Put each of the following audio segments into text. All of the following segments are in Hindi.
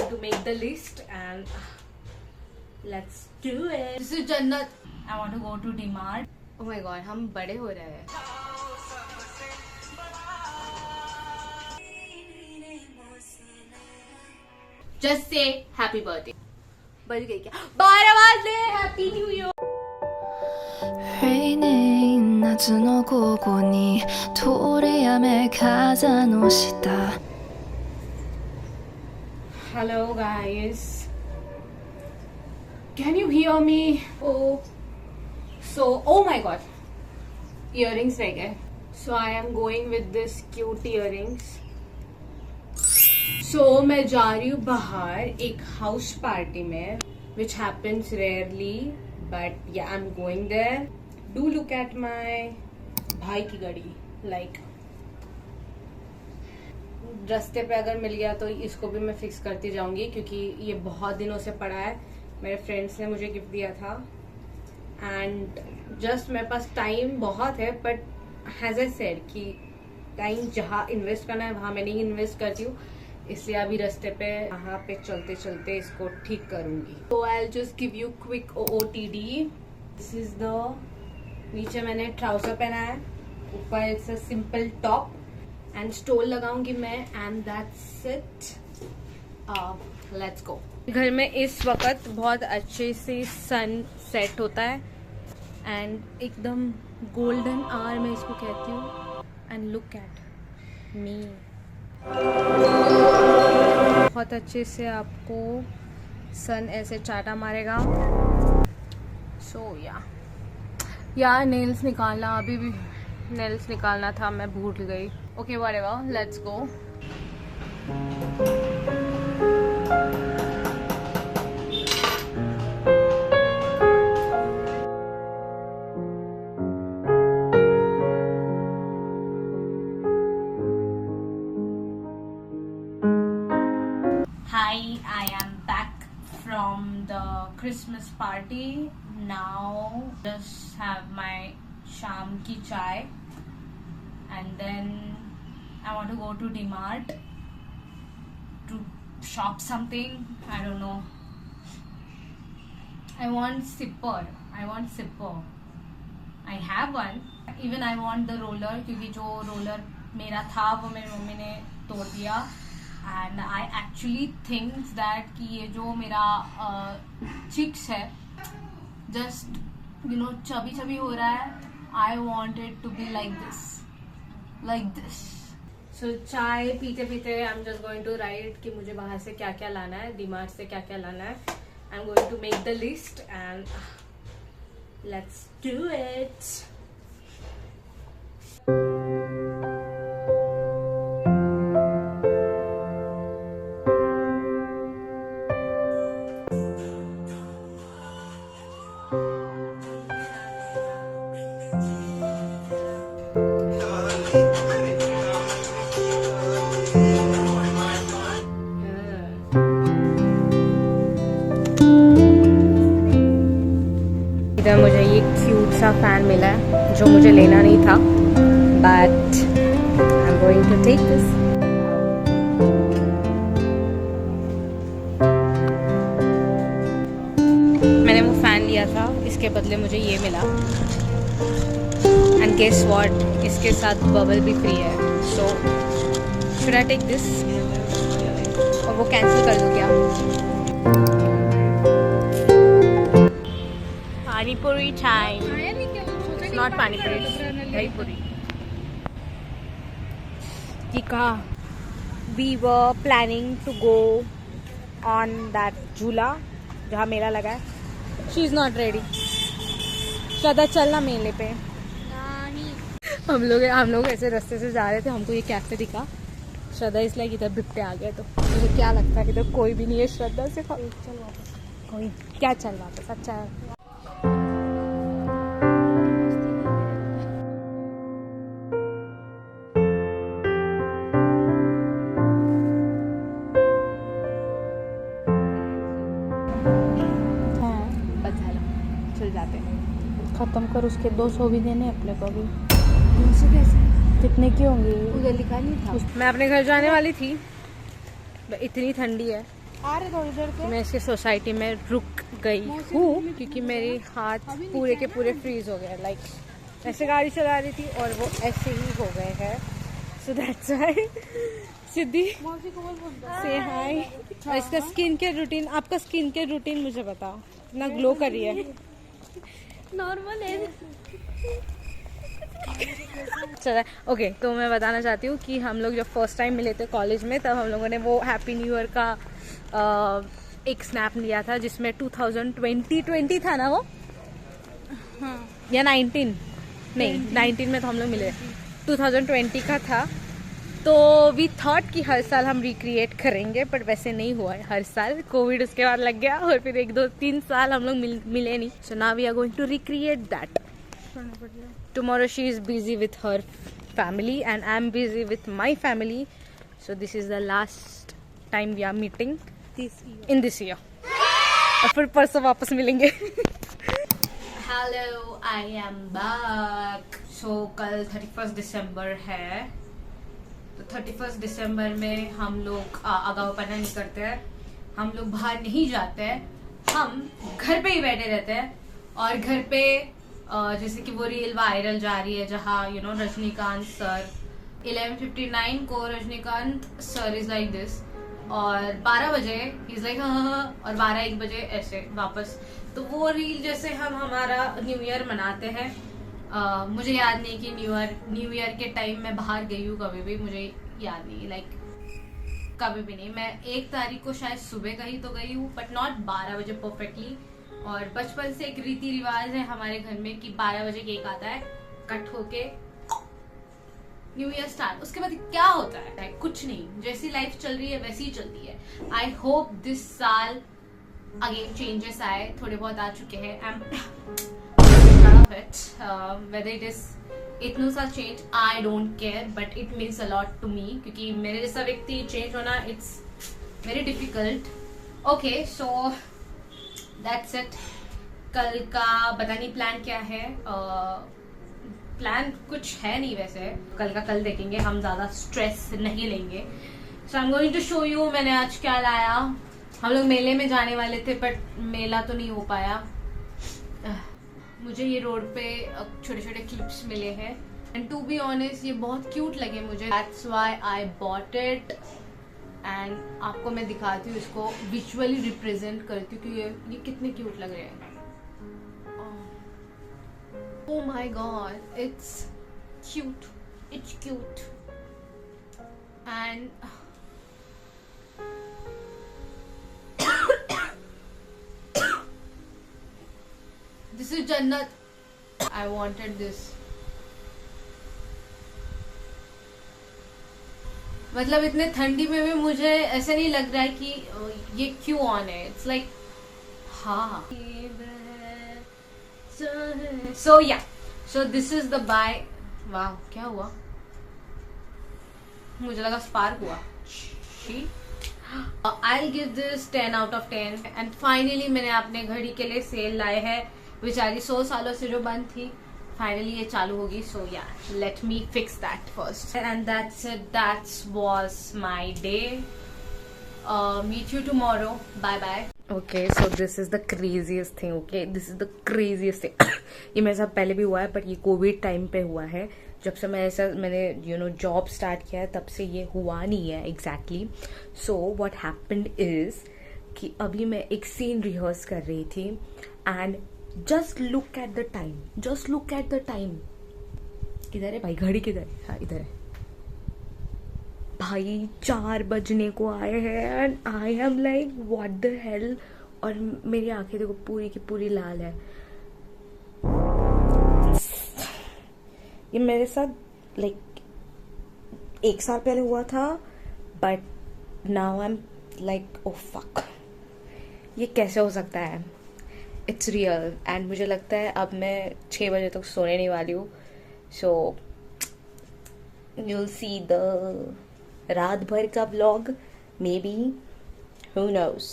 to make the list and let's do it. This is Jannat. I want to go to DMart. Oh my god, हम बड़े हो रहे हैं. Just say happy birthday. बज गई क्या? 12 बजे. Happy New Year. 平年夏の午後に通り雨風の下 Hello guys. Can you hear me? Oh my god. Earrings रह गए. So I am going with this cute earrings. So मैं जा रही हूँ बाहर एक house party में, which happens rarely, but yeah, I'm going there. Do look at my भाई की गाड़ी. Like रास्ते पे अगर मिल गया तो इसको भी मैं फिक्स करती जाऊंगी क्योंकि ये बहुत दिनों से पड़ा है. मेरे फ्रेंड्स ने मुझे गिफ्ट दिया था एंड जस्ट मेरे पास टाइम बहुत है, बट हैज आई सेड कि टाइम जहाँ इन्वेस्ट करना है वहाँ मैं नहीं इन्वेस्ट करती हूँ, इसलिए अभी रास्ते पे वहाँ पे चलते चलते इसको ठीक करूंगी. तो I will just give you quick OOTD. This is the, नीचे मैंने ट्राउजर पहना है, ऊपर it's a simple top and stall लगाऊंगी मैं and that's it. Let's go. घर में इस वक्त बहुत अच्छे से सन सेट होता है एंड एकदम गोल्डन आवर मैं इसको कहती हूँ. And look at me. बहुत अच्छे से आपको सन ऐसे चाटा मारेगा. सो या नेल्स निकालना, अभी भी नेल्स निकालना था, मैं भूल गई. Okay whatever, let's go. Hi, I am back from the Christmas party. Now just have my sham ki chai and then I want to go to DMart to shop something. I don't know. I want zipper. I have one. Even I want the roller क्योंकि जो roller मेरा था वो मेरी मम्मी ने तोड़ दिया. And I actually think that कि ये जो मेरा cheeks है just chubby हो रहा है. I want it to be like this. So चाय पीते पीते I'm just going to write कि मुझे बाहर से क्या क्या लाना है, DMart से क्या क्या लाना है. I'm going to make the list and let's do it. इधर मुझे ये क्यूट सा फैन मिला है जो मुझे लेना नहीं था, but I am going to take this. मैंने वो फैन लिया था, इसके बदले मुझे ये मिला एंड गेस व्हाट, इसके साथ बबल भी फ्री है. So should I take this और वो कैंसिल कर दूँ क्या? Panipuri time. It's not panipuri, it's dahi-puri. Kika, we were planning to go on that झूला जहाँ मेला लगा है. She is not ready. श्रद्धा चलना मेले पे. हम लोग ऐसे रास्ते से जा रहे थे, हमको ये कैफे दिखा. श्रद्धा इसलिए इधर भिपटे आ गए, तो मुझे क्या लगता है कि इधर कोई भी नहीं है. श्रद्धा से चल वापस. कोई क्या चल वापस. अच्छा है. खत्म कर, उसके 200 भी देने अपने को भी. 200 कैसे? कितने की होंगी? उधर लिखा नहीं था. मैं अपने घर जाने वाली थी, इतनी ठंडी है मैं इसकी सोसाइटी में रुक गई हूँ क्योंकि मेरे हाथ पूरे के पूरे फ्रीज हो गए, लाइक ऐसे गाड़ी चला रही थी और वो ऐसे ही हो गए हैं. So that's why. सिद्धि से हाय. और इसका स्किन केयर रूटीन, आपका स्किन केयर रूटीन मुझे बताओ, कितना ग्लो कर रही है. नॉर्मल है. चला ओके. तो मैं बताना चाहती हूँ कि हम लोग जब फर्स्ट टाइम मिले थे कॉलेज में, तब हम लोगों ने वो हैप्पी न्यू ईयर का एक स्नैप लिया था जिसमें 2020 था ना वो. हाँ. या 19 नहीं 19 में तो हम लोग मिले. 2020 का था. तो वी थॉट कि हर साल हम रिक्रिएट करेंगे, बट वैसे नहीं हुआ है हर साल. कोविड उसके बाद लग गया और फिर 1-2-3 साल हम लोग मिले नहीं. So now we are going to recreate that. Tomorrow she is busy with her family and I am busy with my family. So this is the last time we are meeting in this year. और फिर परसों वापस मिलेंगे. Hello, I am back. So कल 31 दिसंबर है. तो 31 दिसंबर में हम लोग आगाऊपना नहीं करते हैं. हम लोग बाहर नहीं जाते हैं. हम घर पे ही बैठे रहते हैं. और घर पे जैसे कि वो रील वायरल जा रही है जहाँ रजनीकांत सर 11:59 को Rajinikanth sir is like this और 12 बजे इज लाइक और 12-1 बजे ऐसे वापस. तो वो रील जैसे हम हमारा न्यू ईयर मनाते हैं. मुझे याद नहीं कि न्यू ईयर के टाइम मैं बाहर गई हूँ कभी भी. मुझे याद नहीं, लाइक कभी भी नहीं. मैं 1 तारीख को शायद सुबह कहीं तो गई हूँ, बट नॉट 12 बजे परफेक्टली. और बचपन से एक रीति रिवाज है हमारे घर में कि 12 बजे केक आता है, कट होके न्यू ईयर स्टार्ट. उसके बाद क्या होता है कुछ नहीं. जैसी लाइफ चल रही है वैसी ही चलती है. आई होप दिस साल अगेन चेंजेस आए. थोड़े बहुत आ चुके हैं. I am whether it is इतना सा change I don't care, but it means a lot to me क्योंकि मेरे जैसा व्यक्ति चेंज होना it's very difficult. Okay so that's it. कल का पता नहीं प्लान क्या है. प्लान कुछ है नहीं वैसे. कल का कल देखेंगे. हम ज्यादा स्ट्रेस नहीं लेंगे. So I am going to show you मैंने आज क्या लाया. हम लोग मेले में जाने वाले थे बट मेला तो नहीं हो पाया. मुझे ये रोड पे छोटे छोटे क्लिप्स मिले हैं एंड टू बी ऑनेस्ट ये बहुत क्यूट लगे मुझे. That's why I bought it. And आपको मैं दिखाती हूँ, इसको विजुअली रिप्रेजेंट करती हूँ कि ये कितने क्यूट लग रहे हैं. Oh my god, it's cute. It's cute. And this is Jannat. I wanted this. मतलब इतने ठंडी में भी मुझे ऐसा नहीं लग रहा है कि ये क्यों ऑन है. इट्स लाइक हाँ. So yeah so this is the bye. वाह क्या हुआ, मुझे लगा स्पार्क हुआ. I'll give this 10 out of 10. And finally मैंने अपने घड़ी के लिए सेल लाए है. बेचारी 100 सालों से जो बंद थी फाइनली ये चालू होगी. So yeah let me fix that first. And that's it. That's was my day. Meet you tomorrow. Bye bye. Okay so this is the craziest thing. Okay this is the craziest thing. ये मेरे साथ पहले भी हुआ है बट ये कोविड टाइम पे हुआ है. जब से मैंने जॉब स्टार्ट किया है तब से ये हुआ नहीं है exactly. So what happened is कि अभी मैं एक सीन रिहर्स कर रही थी and just look at the time. Just look at the time. किधर है भाई घड़ी, किधर है? हाँ इधर है भाई. 4 बजने को आए हैं and I am like what the hell. और मेरी आंखें देखो पूरी की पूरी लाल है. ये मेरे साथ लाइक 1 साल पहले हुआ था but now I am like oh fuck, ये कैसे हो सकता है. It's real. एंड मुझे लगता है अब मैं 6 बजे तक सोने नहीं वाली हूँ. सो you'll see the रात भर का vlog may be, who knows.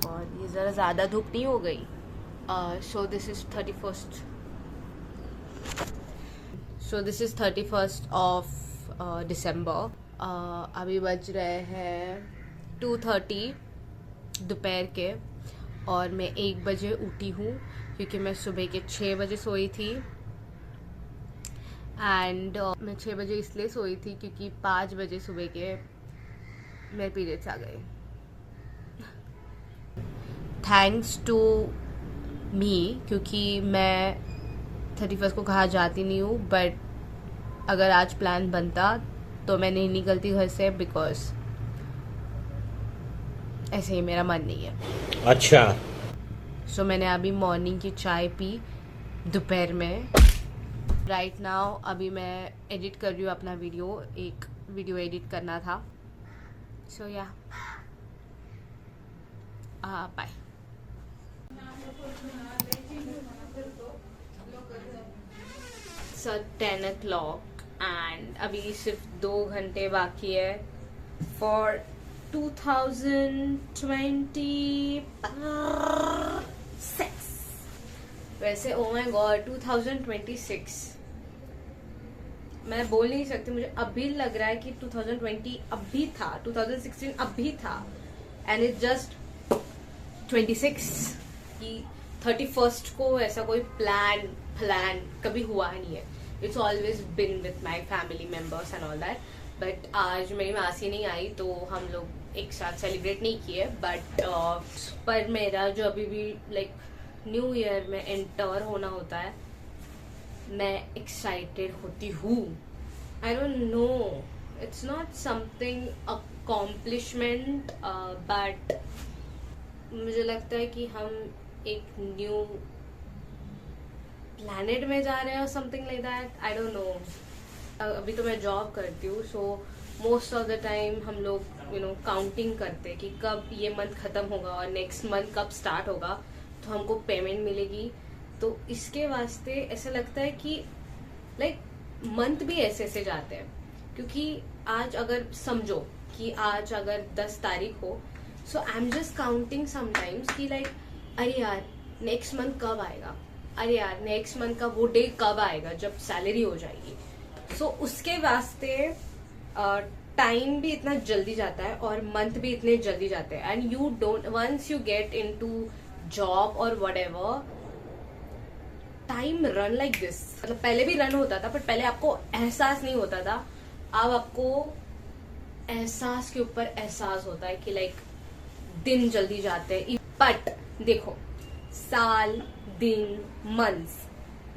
और ये ज़रा ज़्यादा धूप नहीं हो गई. सो this is 31st of December. अभी बज रहे हैं 2:30 दोपहर के, और मैं 1 बजे उठी हूँ क्योंकि मैं सुबह के 6 बजे सोई थी। एंड मैं 6 बजे इसलिए सोई थी क्योंकि 5 बजे सुबह के मेरे पीरियड्स आ गए। थैंक्स टू मी, क्योंकि मैं 31 को कहा जाती नहीं हूँ, बट अगर आज प्लान बनता तो मैं नहीं निकलती घर से, बिकॉज ऐसे ही मेरा मन नहीं है। अच्छा। सो मैंने अभी मॉर्निंग की चाय पी दोपहर में। राइट नाउ अभी मैं एडिट कर रही हूँ अपना वीडियो, एक वीडियो एडिट करना था। सो या बाय। सर 10 o'clock एंड अभी सिर्फ 2 घंटे बाकी है फॉर 2026। वैसे ओ माय गॉड 2026 मैं बोल नहीं सकती, मुझे अभी लग रहा है कि 2020 अभी था, 2016 अभी था, एंड इट जस्ट 26 कि 31st को ऐसा कोई प्लान कभी हुआ नहीं है। It's always been with my family members and all that, but आज मेरी मासी नहीं आई तो हम लोग एक साथ सेलिब्रेट नहीं किए। बट पर मेरा जो अभी भी लाइक न्यू ईयर में एंटर होना होता है, मैं एक्साइटेड होती हूँ। I don't know, it's not something accomplishment, but मुझे लगता है कि हम एक न्यू प्लैनेट में जा रहे हैं और something like that. I don't know. अभी तो मैं जॉब करती हूँ, so most of the time हम लोग काउंटिंग करते हैं कि कब ये मंथ खत्म होगा और नेक्स्ट मंथ कब स्टार्ट होगा तो हमको पेमेंट मिलेगी। तो इसके वास्ते ऐसा लगता है कि लाइक मंथ भी ऐसे ऐसे जाते हैं, क्योंकि आज अगर समझो कि आज अगर 10 तारीख हो, so I am just counting sometimes कि लाइक अरे यार नेक्स्ट मंथ कब आएगा, अरे यार नेक्स्ट मंथ का वो डे कब आएगा जब सैलरी हो जाएगी। सो उसके वास्ते टाइम भी इतना जल्दी जाता है और मंथ भी इतने जल्दी जाते हैं। And you don't, once you get into job और whatever, time run like this. मतलब पहले भी रन होता था, पर पहले आपको एहसास नहीं होता था, अब आपको एहसास के ऊपर एहसास होता है कि लाइक दिन जल्दी जाते हैं। बट देखो, साल, दिन, मंथ्स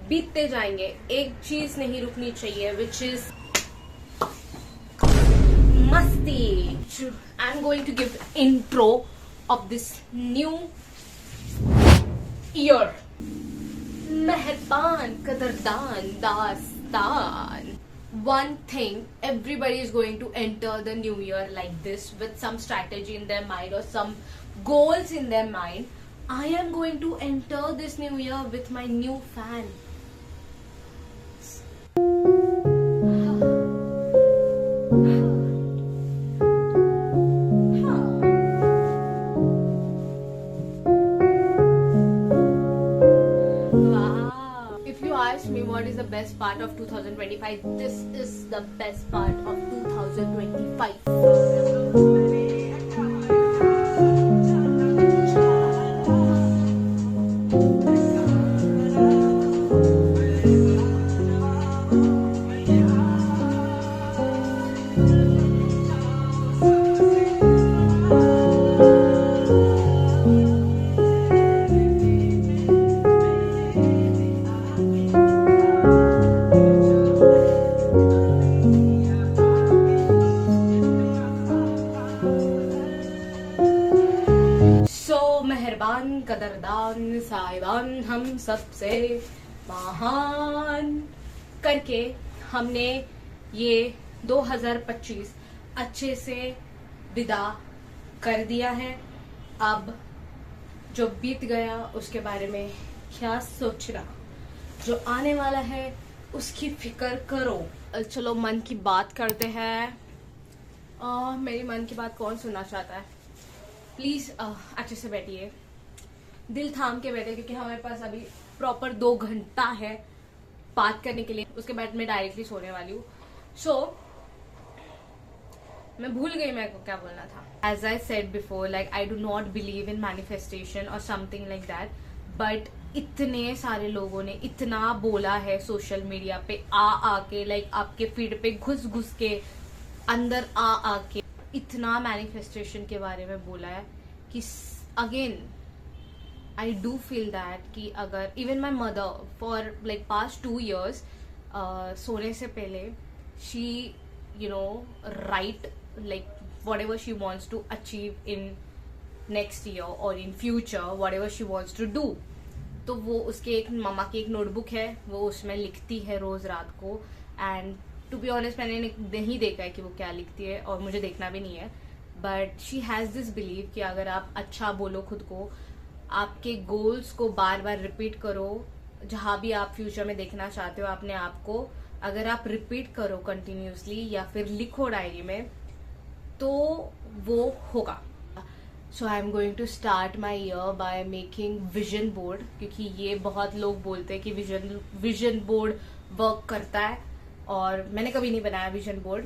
बीतते जाएंगे, एक चीज नहीं रुकनी चाहिए, विच इज मस्ती। I am going to give intro of this new year. मेहरबान कदरदान दास्तान। One thing, everybody is going to enter the new year like this with some strategy in their mind or some goals in their mind. I am going to enter this new year with my new fan. Me what is the best part of 2025? This is the best part of 2025. मेहरबान कदरदान साहिबान, हम सबसे महान करके हमने ये 2025 अच्छे से विदा कर दिया है। अब जो बीत गया उसके बारे में क्या सोचना, जो आने वाला है उसकी फिक्र करो। चलो मन की बात करते हैं। मेरी मन की बात कौन सुनना चाहता है? प्लीज अच्छे से बैठिए, दिल थाम के बैठे, क्योंकि हमारे पास अभी प्रॉपर 2 घंटा है बात करने के लिए। उसके बाद मैं डायरेक्टली सोने वाली हूँ। सो मैं भूल गई मेरे को क्या बोलना था. As I said before, like I do not believe in manifestation or something like that, but इतने सारे लोगों ने इतना बोला है सोशल मीडिया पे आके, लाइक आपके फीड पे घुस के, अंदर आके इतना मैनिफेस्टेशन के बारे में बोला है कि again I do feel that कि अगर even my mother for like past 2 years सोने से पहले she you know right like whatever she wants to achieve in next year और in future, whatever she wants to do. तो वो उसके एक मामा की एक नोटबुक है, वो उसमें लिखती है रोज रात को. एंड टू बी ऑनेस्ट मैंने नहीं देखा है कि वो क्या लिखती है और मुझे देखना भी नहीं है, but she has this believe कि अगर आप अच्छा बोलो खुद को, आपके गोल्स को बार बार रिपीट करो, जहाँ भी आप फ्यूचर में देखना चाहते हो अपने आप को, अगर आप रिपीट करो कंटिन्यूसली या फिर लिखो डायरी में, तो वो होगा. So I am going to start my year by making vision board, क्योंकि ये बहुत लोग बोलते हैं कि विजन बोर्ड वर्क करता है, और मैंने कभी नहीं बनाया विजन बोर्ड.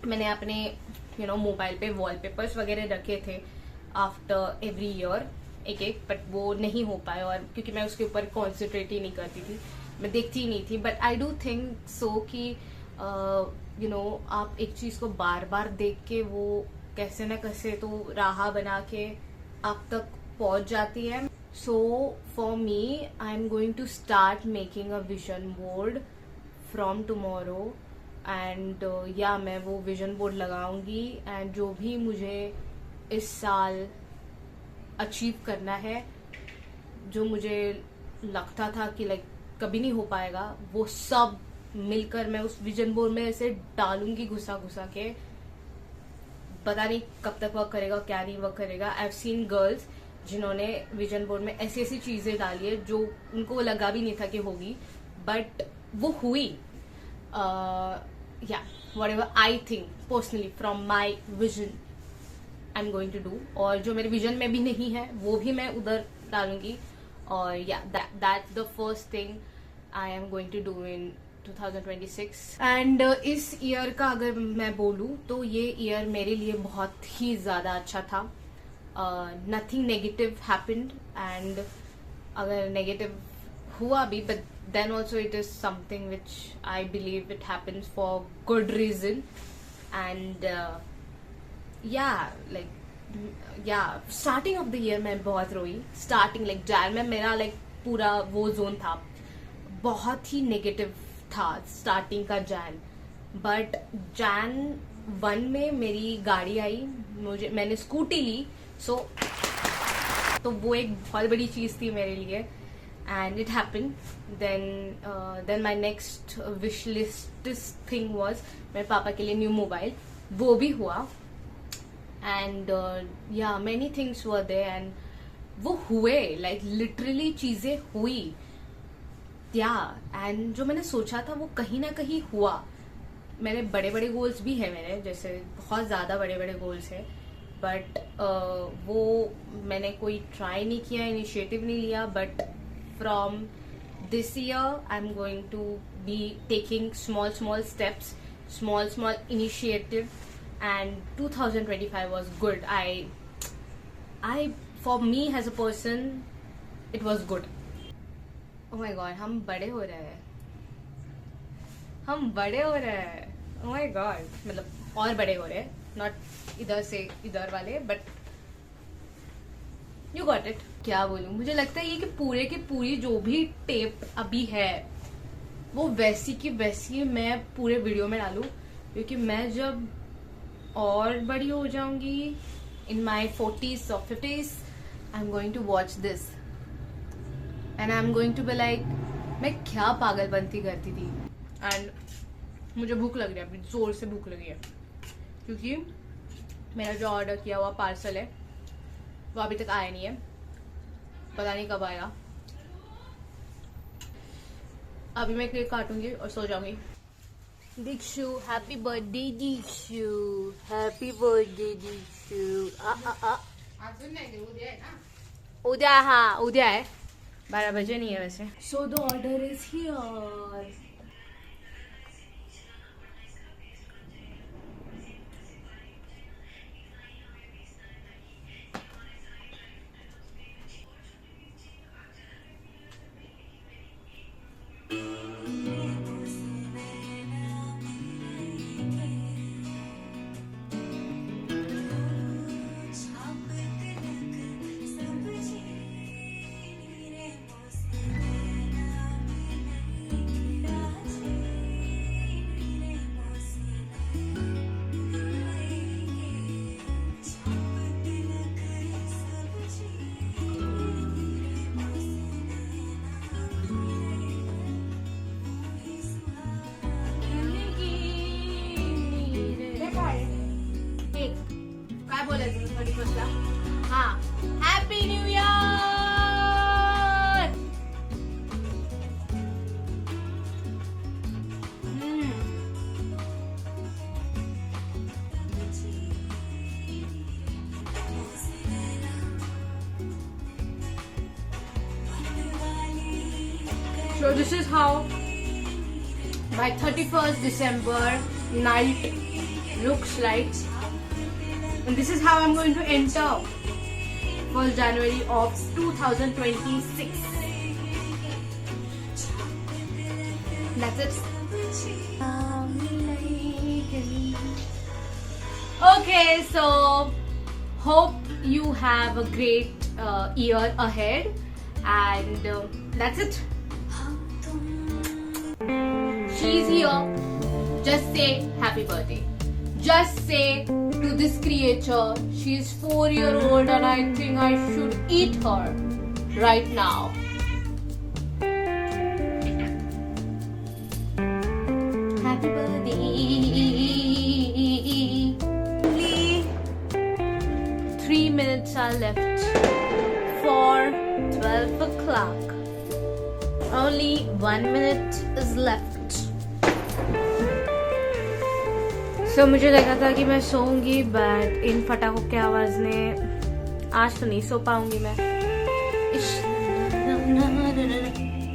मैंने अपने मोबाइल पे वॉलपेपर्स वगैरह रखे थे आफ्टर एवरी ईयर एक, बट वो नहीं हो पाए, और क्योंकि मैं उसके ऊपर कॉन्सेंट्रेट ही नहीं करती थी, मैं देखती ही नहीं थी. But I do think so कि आप एक चीज को बार बार देख के वो कैसे न कैसे तो राह बना के आप तक पहुंच जाती है. So for me I am going to start making a vision board from tomorrow, and yeah मैं वो विजन बोर्ड लगाऊंगी, एंड जो भी मुझे इस साल अचीव करना है, जो मुझे लगता था कि लाइक कभी नहीं हो पाएगा, वो सब मिलकर मैं उस विजन बोर्ड में ऐसे डालूंगी घुसा के. पता नहीं कब तक वर्क करेगा, क्या नहीं वर्क करेगा. आई हैव सीन गर्ल्स जिन्होंने विजन बोर्ड में ऐसी ऐसी चीजें डाली है जो उनको लगा भी नहीं था कि होगी, बट वो हुई. Yeah whatever I think personally from my vision I am going to do, और जो मेरे विजन में भी नहीं है वो भी मैं उधर डालूंगी. और yeah that's the first thing I am going to do in 2026. And इस ईयर का अगर मैं बोलूं तो ये ईयर मेरे लिए बहुत ही ज्यादा अच्छा था. नथिंग नेगेटिव हैपेंड, एंड अगर नेगेटिव हुआ भी, but then also it is something which I believe it happens for good reason. And starting of the year मैं बहुत रोई. starting like Jan में मेरा like पूरा वो जोन था, बहुत ही नेगेटिव था स्टार्टिंग का Jan. बट Jan 1 में मेरी गाड़ी आई, मैंने स्कूटी ली, तो वो एक बहुत बड़ी चीज थी मेरे लिए. And it happened. Then my next wish list thing was मेरे पापा के लिए न्यू मोबाइल, वो भी हुआ. And many things were there, and वो हुए, like literally चीजें हुई. and जो मैंने सोचा था वो कहीं ना कहीं हुआ. मेरे बड़े बड़े गोल्स भी है मेरे, जैसे बहुत ज्यादा बड़े बड़े गोल्स है, बट वो मैंने कोई ट्राई नहीं किया, इनिशिएटिव नहीं लिया. But from this year I'm going to be taking small steps, small initiative, and 2025 was good. I for me as a person it was good. Oh my god, हम बड़े हो रहे हैं. Oh my god, मतलब और बड़े हो रहे हैं, not इधर से इधर वाले, but You got it. क्या बोलूं, मुझे लगता है ये कि पूरे की पूरी जो भी टेप अभी है वो वैसी की वैसी मैं पूरे वीडियो में डालूं, क्योंकि मैं जब और बड़ी हो जाऊंगी in my 40s or 50s I am going to watch this and I am going to be like मैं क्या पागलपंती करती थी. एंड मुझे भूख लग रही है, अभी जोर से भूख लगी है, क्योंकि मेरा जो ऑर्डर किया हुआ पार्सल है वो अभी तक आया नहीं है, पता नहीं कब आएगा. अभी मैं केक काटूंगी और सो जाऊंगी. Dikshu happy birthday, Dikshu happy birthday, Dikshu. उद्या, हाँ उद्या है, 12 बजे नहीं है वैसे. So the order is here. So this is how my 31st December night looks like, and this is how I'm going to enter 1st January of 2026. That's it. Okay, so hope you have a great year ahead, and that's it. She's here. Just say happy birthday. Just say to this creature, she's 4-year-old and I think I should eat her right now. Happy birthday. Only 3 minutes are left for 12 o'clock. Only 1 minute is left. So मुझे लगा था कि मैं सोऊंगी, बट इन फटाकों की आवाज ने आज तो नहीं सो पाऊंगी मैं.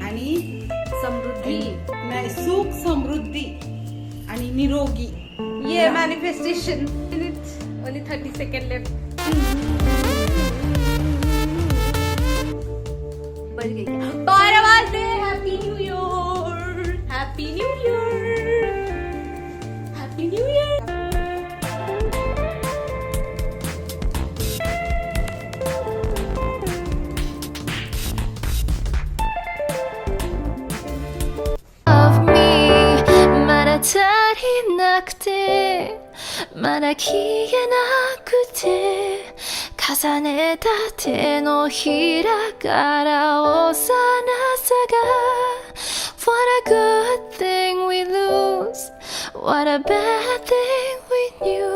आणि समृद्धी, सुख समृद्धी आणि निरोगी. ये manifestation. Only 30 seconds left. बज गई क्या? 12 बजे. Happy new year. Happy new year. Happy new year. of me まだ足りなくてまだ消えなくて重ねた手のひらから幼さが What a good thing we lose What a bad thing we knew